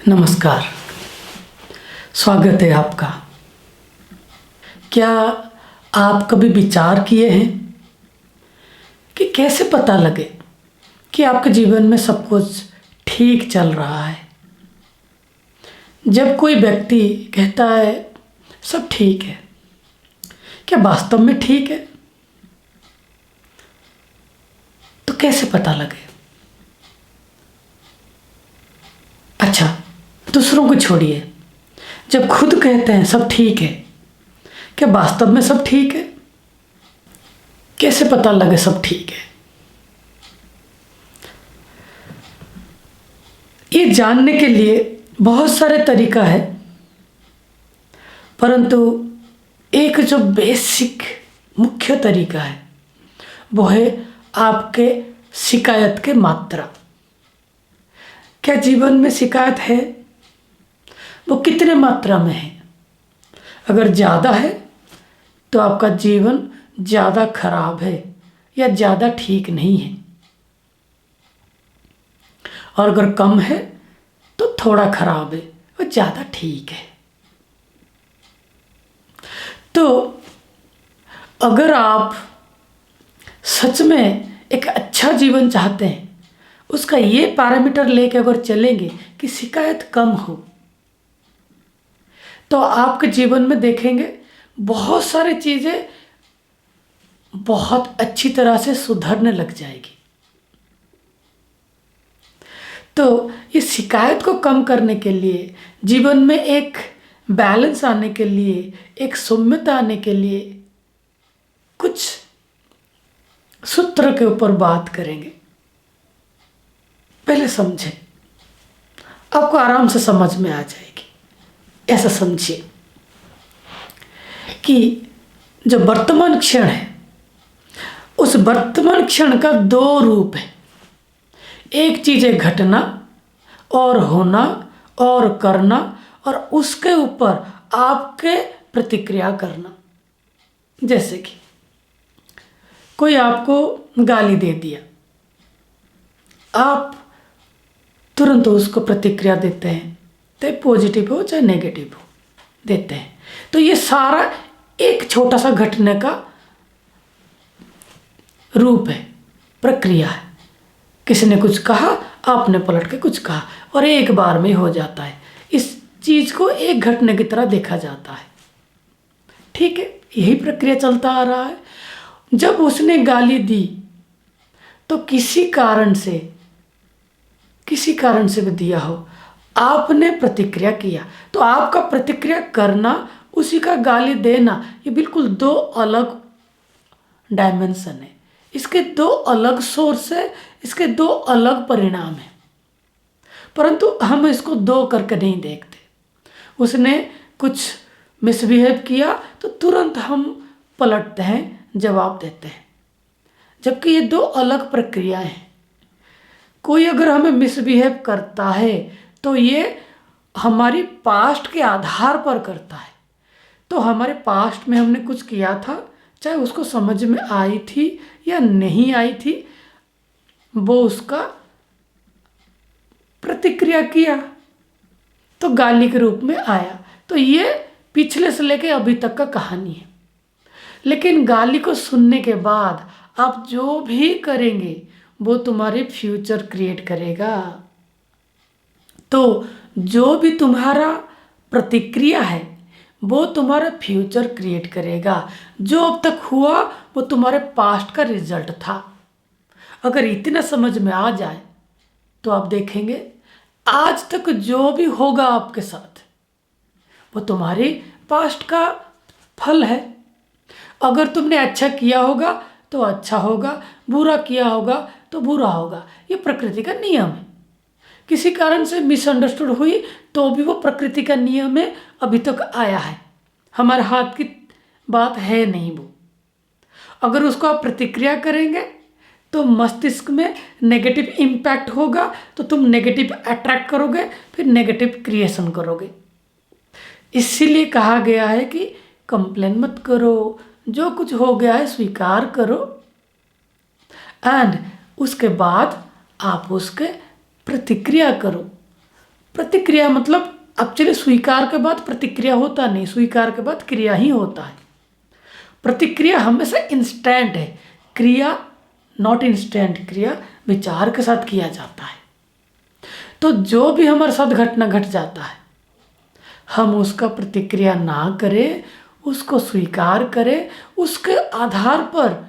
नमस्कार। स्वागत है आपका। क्या आप कभी विचार किए हैं कि कैसे पता लगे कि आपके जीवन में सब कुछ ठीक चल रहा है? जब कोई व्यक्ति कहता है सब ठीक है, क्या वास्तव में ठीक है? तो कैसे पता लगे? अच्छा, दूसरों को छोड़िए, जब खुद कहते हैं सब ठीक है, क्या वास्तव में सब ठीक है? कैसे पता लगे सब ठीक है? ये जानने के लिए बहुत सारे तरीका है, परंतु एक जो बेसिक मुख्य तरीका है वो है आपके शिकायत के मात्रा। क्या जीवन में शिकायत है? वो कितने मात्रा में है? अगर ज़्यादा है तो आपका जीवन ज़्यादा खराब है या ज़्यादा ठीक नहीं है, और अगर कम है तो थोड़ा खराब है और ज़्यादा ठीक है। तो अगर आप सच में एक अच्छा जीवन चाहते हैं, उसका ये पैरामीटर लेके अगर चलेंगे कि शिकायत कम हो, तो आपके जीवन में देखेंगे बहुत सारी चीज़ें बहुत अच्छी तरह से सुधरने लग जाएगी। तो इस शिकायत को कम करने के लिए, जीवन में एक बैलेंस आने के लिए, एक सौम्यता आने के लिए कुछ सूत्र के ऊपर बात करेंगे। पहले समझें, आपको आराम से समझ में आ जाएगी। ऐसा समझिए कि जो वर्तमान क्षण है, उस वर्तमान क्षण का दो रूप है। एक चीज़ है घटना और होना और करना, और उसके ऊपर आपके प्रतिक्रिया करना। जैसे कि कोई आपको गाली दे दिया, आप तुरंत उसको प्रतिक्रिया देते हैं, चाहे पॉजिटिव हो चाहे नेगेटिव हो, देते हैं। तो ये सारा एक छोटा सा घटने का रूप है, प्रक्रिया है। किसी ने कुछ कहा, आपने पलट के कुछ कहा, और एक बार में हो जाता है। इस चीज़ को एक घटने की तरह देखा जाता है। ठीक है, यही प्रक्रिया चलता आ रहा है। जब उसने गाली दी तो किसी कारण से भी दिया हो, आपने प्रतिक्रिया किया, तो आपका प्रतिक्रिया करना, उसी का गाली देना, ये बिल्कुल दो अलग डायमेंशन है। इसके दो अलग सोर्स है, इसके दो अलग परिणाम हैं, परंतु हम इसको दो करके नहीं देखते। उसने कुछ मिसबिहेव किया तो तुरंत हम पलटते हैं, जवाब देते हैं, जबकि ये दो अलग प्रक्रियाएं हैं। कोई अगर हमें मिसबिहेव करता है तो ये हमारी पास्ट के आधार पर करता है। तो हमारे पास्ट में हमने कुछ किया था, चाहे उसको समझ में आई थी या नहीं आई थी, वो उसका प्रतिक्रिया किया तो गाली के रूप में आया। तो ये पिछले से लेके अभी तक का कहानी है। लेकिन गाली को सुनने के बाद आप जो भी करेंगे वो तुम्हारे फ्यूचर क्रिएट करेगा। तो जो भी तुम्हारा प्रतिक्रिया है वो तुम्हारा फ्यूचर क्रिएट करेगा। जो अब तक हुआ वो तुम्हारे पास्ट का रिजल्ट था। अगर इतना समझ में आ जाए तो आप देखेंगे आज तक जो भी होगा आपके साथ वो तुम्हारे पास्ट का फल है। अगर तुमने अच्छा किया होगा तो अच्छा होगा, बुरा किया होगा तो बुरा होगा। ये प्रकृति का नियम है। किसी कारण से मिसअंडरस्टूड हुई तो भी वो प्रकृति का नियम है, अभी तक आया है, हमारे हाथ की बात है नहीं वो। अगर उसको आप प्रतिक्रिया करेंगे तो मस्तिष्क में नेगेटिव इम्पैक्ट होगा, तो तुम नेगेटिव अट्रैक्ट करोगे, फिर नेगेटिव क्रिएशन करोगे। इसीलिए कहा गया है कि कंप्लेन मत करो, जो कुछ हो गया है स्वीकार करो, एंड उसके बाद आप उसके प्रतिक्रिया करो। प्रतिक्रिया मतलब एक्चुअली स्वीकार के बाद प्रतिक्रिया होता नहीं, स्वीकार के बाद क्रिया ही होता है। प्रतिक्रिया हमेशा इंस्टेंट है, क्रिया नॉट इंस्टेंट। क्रिया विचार के साथ किया जाता है। तो जो भी हमारे साथ घटना घट जाता है, हम उसका प्रतिक्रिया ना करें, उसको स्वीकार करें, उसके आधार पर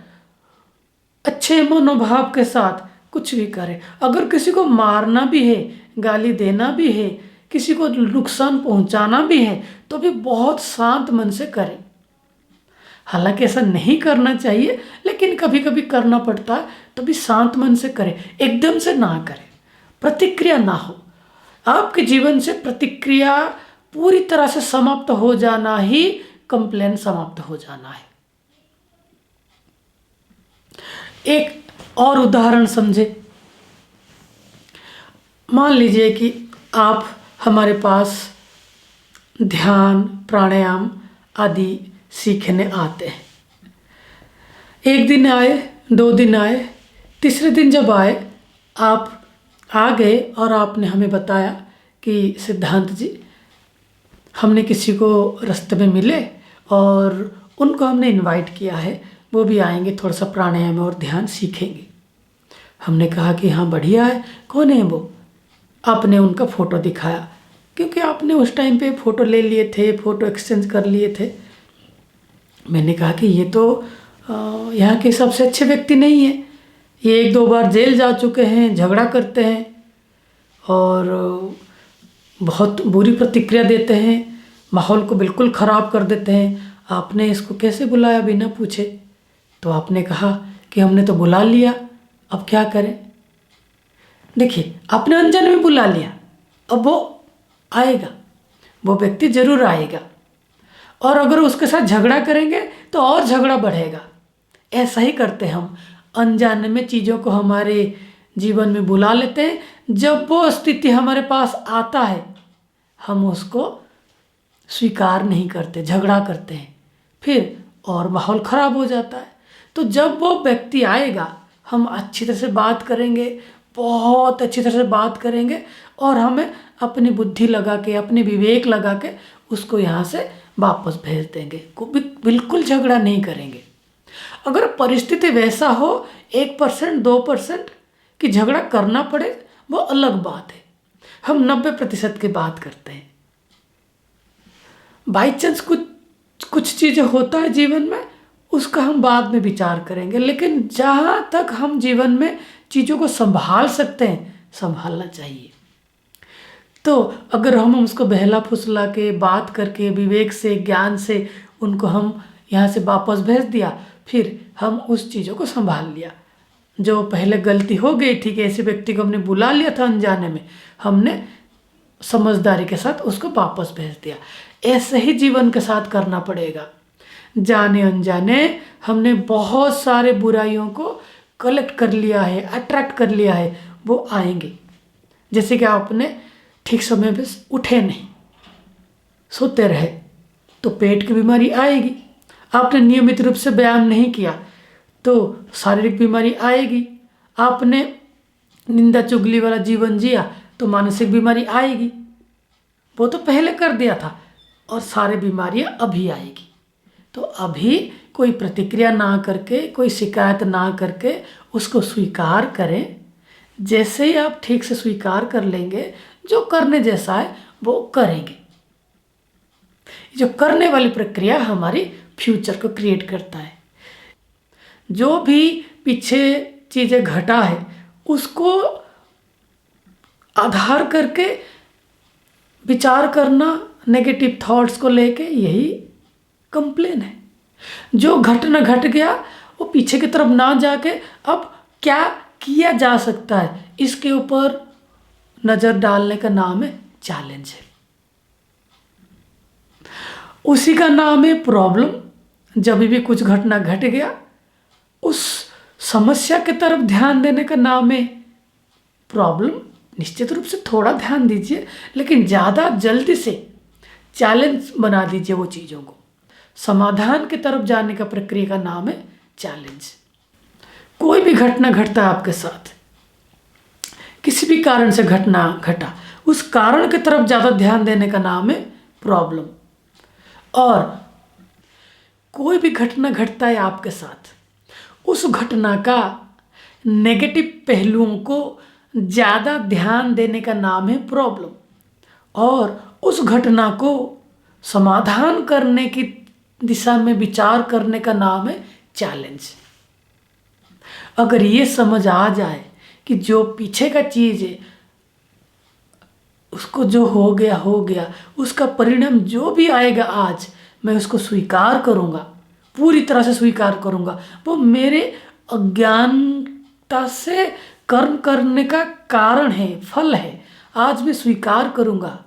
अच्छे मनोभाव के साथ कुछ भी करें। अगर किसी को मारना भी है, गाली देना भी है, किसी को नुकसान पहुंचाना भी है, तो भी बहुत शांत मन से करें। हालांकि ऐसा नहीं करना चाहिए, लेकिन कभी कभी करना पड़ता है, तो भी शांत मन से करें, एकदम से ना करें, प्रतिक्रिया ना हो। आपके जीवन से प्रतिक्रिया पूरी तरह से समाप्त हो जाना ही कंप्लेन समाप्त हो जाना है। एक और उदाहरण समझे। मान लीजिए कि आप हमारे पास ध्यान, प्राणायाम आदि सीखने आते हैं। एक दिन आए, 2 दिन आए, तीसरे दिन जब आए, आप आ गए और आपने हमें बताया कि सिद्धांत जी, हमने किसी को रास्ते में मिले और उनको हमने इनवाइट किया है, वो भी आएंगे, थोड़ा सा प्राणायाम और ध्यान सीखेंगे। हमने कहा कि हाँ बढ़िया है, कौन है वो? आपने उनका फ़ोटो दिखाया, क्योंकि आपने उस टाइम पे फ़ोटो ले लिए थे, फ़ोटो एक्सचेंज कर लिए थे। मैंने कहा कि ये तो यहाँ के सबसे अच्छे व्यक्ति नहीं है, ये 1-2 बार जेल जा चुके हैं, झगड़ा करते हैं और बहुत बुरी प्रतिक्रिया देते हैं, माहौल को बिल्कुल ख़राब कर देते हैं। आपने इसको कैसे बुलाया बिना पूछे? तो आपने कहा कि हमने तो बुला लिया, अब क्या करें? देखिए, आपने अनजाने में बुला लिया, अब वो आएगा, वो व्यक्ति ज़रूर आएगा, और अगर उसके साथ झगड़ा करेंगे तो और झगड़ा बढ़ेगा। ऐसा ही करते हम, अनजाने में चीज़ों को हमारे जीवन में बुला लेते हैं। जब वो स्थिति हमारे पास आता है, हम उसको स्वीकार नहीं करते, झगड़ा करते हैं, फिर और माहौल ख़राब हो जाता है। तो जब वो व्यक्ति आएगा, हम अच्छी तरह से बात करेंगे, बहुत अच्छी तरह से बात करेंगे, और हमें अपनी बुद्धि लगा के, अपनी विवेक लगा के उसको यहाँ से वापस भेज देंगे। बिल्कुल झगड़ा नहीं करेंगे। अगर परिस्थिति वैसा हो 1% 2% कि झगड़ा करना पड़े, वो अलग बात है। हम 90% की बात करते हैं। बाई चांस कुछ चीज़ें होता है जीवन में, उसका हम बाद में विचार करेंगे, लेकिन जहाँ तक हम जीवन में चीज़ों को संभाल सकते हैं, संभालना चाहिए। तो अगर हम उसको बहला फुसला के, बात करके, विवेक से, ज्ञान से उनको हम यहाँ से वापस भेज दिया, फिर हम उस चीज़ों को संभाल लिया। जो पहले गलती हो गई, ठीक है, ऐसे व्यक्ति को हमने बुला लिया था अनजाने में, हमने समझदारी के साथ उसको वापस भेज दिया। ऐसे ही जीवन के साथ करना पड़ेगा। जाने अनजाने हमने बहुत सारे बुराइयों को कलेक्ट कर लिया है, अट्रैक्ट कर लिया है, वो आएंगे। जैसे कि आपने ठीक समय पे उठे नहीं, सोते रहे, तो पेट की बीमारी आएगी। आपने नियमित रूप से व्यायाम नहीं किया, तो शारीरिक बीमारी आएगी। आपने निंदा चुगली वाला जीवन जिया, तो मानसिक बीमारी आएगी। वो तो पहले कर दिया था, और सारी बीमारियां अभी आएगी। तो अभी कोई प्रतिक्रिया ना करके, कोई शिकायत ना करके उसको स्वीकार करें। जैसे ही आप ठीक से स्वीकार कर लेंगे, जो करने जैसा है वो करेंगे। जो करने वाली प्रक्रिया हमारी फ्यूचर को क्रिएट करता है। जो भी पीछे चीज़ें घटा है, उसको आधार करके विचार करना, नेगेटिव थॉट्स को लेके, यही कंप्लेन है। जो घटना घट गया, वो पीछे की तरफ ना जाके अब क्या किया जा सकता है, इसके ऊपर नज़र डालने का नाम है चैलेंज है। उसी का नाम है प्रॉब्लम। जब भी कुछ घटना घट गया, उस समस्या की तरफ ध्यान देने का नाम है प्रॉब्लम। निश्चित रूप से थोड़ा ध्यान दीजिए, लेकिन ज़्यादा जल्दी से चैलेंज बना दीजिए वो चीज़ों को। समाधान की तरफ जाने का प्रक्रिया का नाम है चैलेंज। कोई भी घटना घटता है आपके साथ, किसी भी कारण से घटना घटा, उस कारण की तरफ ज़्यादा ध्यान देने का नाम है प्रॉब्लम। और कोई भी घटना घटता है आपके साथ, उस घटना का नेगेटिव पहलुओं को ज़्यादा ध्यान देने का नाम है प्रॉब्लम, और उस घटना को समाधान करने की दिशा में विचार करने का नाम है चैलेंज। अगर ये समझ आ जाए कि जो पीछे का चीज़ है उसको जो हो गया, उसका परिणाम जो भी आएगा आज मैं उसको स्वीकार करूँगा, पूरी तरह से स्वीकार करूँगा। वो मेरे अज्ञानता से कर्म करने का कारण है, फल है। आज मैं स्वीकार करूँगा।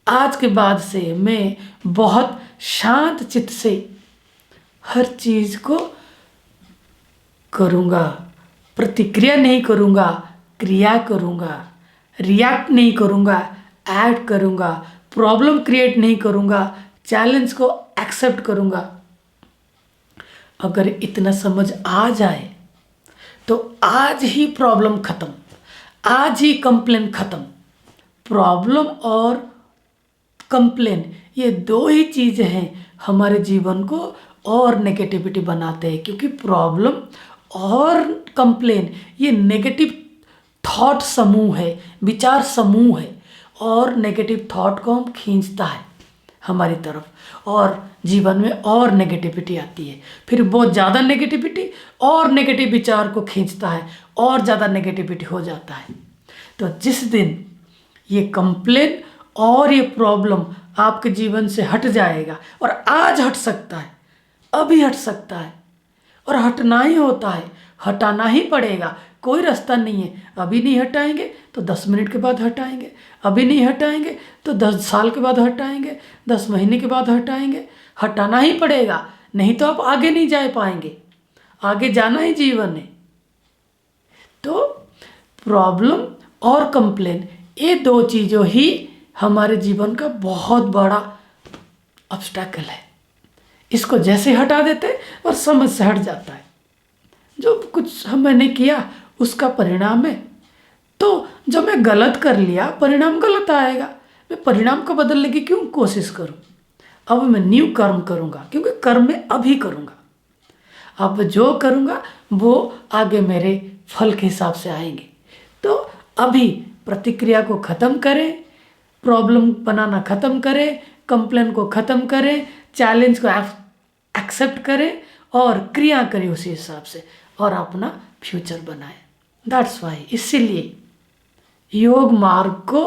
आज के बाद से मैं बहुत शांत चित्त से हर चीज़ को करूँगा, प्रतिक्रिया नहीं करूँगा, क्रिया करूँगा, रिएक्ट नहीं करूँगा, ऐड करूँगा, प्रॉब्लम क्रिएट नहीं करूँगा, चैलेंज को एक्सेप्ट करूँगा। अगर इतना समझ आ जाए तो आज ही प्रॉब्लम ख़त्म, आज ही कंप्लेन ख़त्म। प्रॉब्लम और कंप्लेन ये दो ही चीज़ें हैं हमारे जीवन को और नेगेटिविटी बनाते हैं, क्योंकि प्रॉब्लम और कंप्लेन ये नेगेटिव थॉट समूह है, विचार समूह है, और नेगेटिव थॉट को हम खींचता है हमारी तरफ, और जीवन में और नेगेटिविटी आती है। फिर बहुत ज़्यादा नेगेटिविटी और नेगेटिव विचार को खींचता है, और ज़्यादा नेगेटिविटी हो जाता है। तो जिस दिन ये कंप्लेन और ये प्रॉब्लम आपके जीवन से हट जाएगा, और आज हट सकता है, अभी हट सकता है, और हटना ही होता है, हटाना ही पड़ेगा, कोई रास्ता नहीं है। अभी नहीं हटाएंगे तो 10 मिनट के बाद हटाएंगे, अभी नहीं हटाएंगे तो 10 साल के बाद हटाएंगे, 10 महीने के बाद हटाएंगे। हटाना ही पड़ेगा, नहीं तो आप आगे नहीं जा पाएंगे। आगे जाना ही जीवन है। तो प्रॉब्लम और कंप्लेन ये दो चीज़ों ही हमारे जीवन का बहुत बड़ा ऑब्स्टैकल है। इसको जैसे हटा देते और समझ से हट जाता है। जो कुछ मैंने किया उसका परिणाम है, तो जब मैं गलत कर लिया परिणाम गलत आएगा। मैं परिणाम को बदलने की क्यों कोशिश करूं? अब मैं न्यू कर्म करूंगा, क्योंकि कर्म मैं अभी करूंगा। अब जो करूंगा वो आगे मेरे फल के हिसाब से आएंगे। तो अभी प्रतिक्रिया को ख़त्म करें, प्रॉब्लम बनाना ख़त्म करें, कंप्लेन को ख़त्म करें, चैलेंज को एक्सेप्ट करें और क्रिया करें उसी हिसाब से, और अपना फ्यूचर बनाएं। दैट्स वाई, इसीलिए योग मार्ग को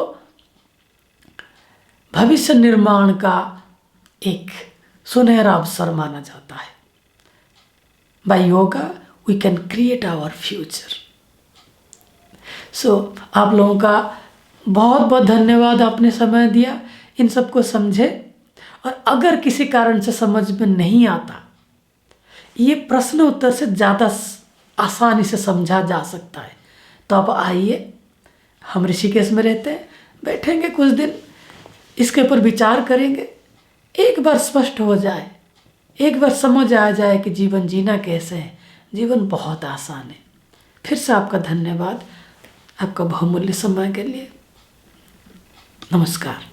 भविष्य निर्माण का एक सुनहरा अवसर माना जाता है। By yoga we can create our future. So आप लोगों का बहुत बहुत धन्यवाद, आपने समय दिया, इन सबको समझे। और अगर किसी कारण से समझ में नहीं आता, ये प्रश्न उत्तर से ज़्यादा आसानी से समझा जा सकता है, तो आप आइए, हम ऋषिकेश में रहते हैं, बैठेंगे कुछ दिन, इसके ऊपर विचार करेंगे। एक बार स्पष्ट हो जाए, एक बार समझ आ जाए कि जीवन जीना कैसे है, जीवन बहुत आसान है। फिर से आपका धन्यवाद, आपका बहुमूल्य समय के लिए। नमस्कार।